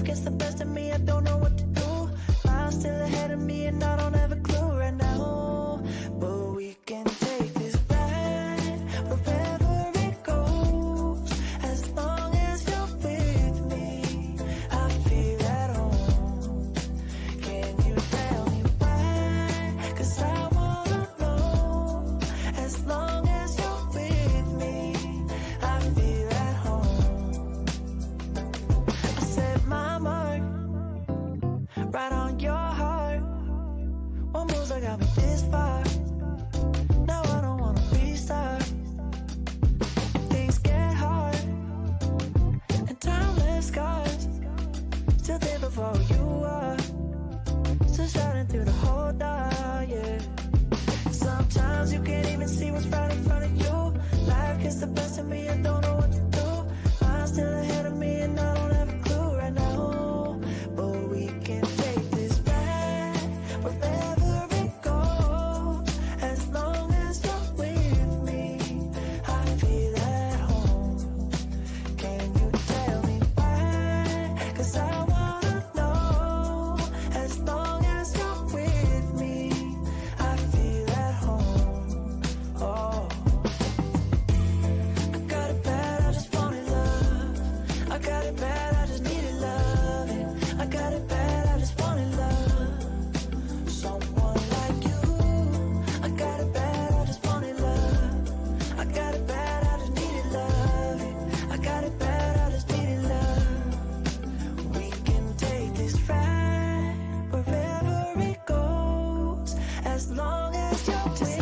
gets the best of me, I don't know what to do. Miles still ahead of me and I don't have a clue right now. But we can take this ride wherever it goes. As long as you're with me, I feel at home. Can you tell me why? 'Cause I wanna know. As long as you're with me, I feel at home. I set my mark right on your heart. One moves that got me this far. Now I don't wanna restart. Things get hard and time left scars. Still there before you are. Still shining through the whole dark, yeah. Sometimes you can't even see what's right in front of you. Life gets the best of me, I don't know what to do. Mine's still ahead of me and I don't have a clue right now. But we can take this ride wherever it goes. As long as you're with me, I feel at home. Can you tell me why? 'Cause I wanna know. As long as you're with me, I feel at home. Oh, I got it bad, I just wanted love. I got it bad, I just needed love. I got it bad, I just wanted love. Someone like you. I got it bad, I just wanted love. I got it bad, I just needed love. I got it bad, I just needed love. We can take this ride wherever it goes. As long as you're with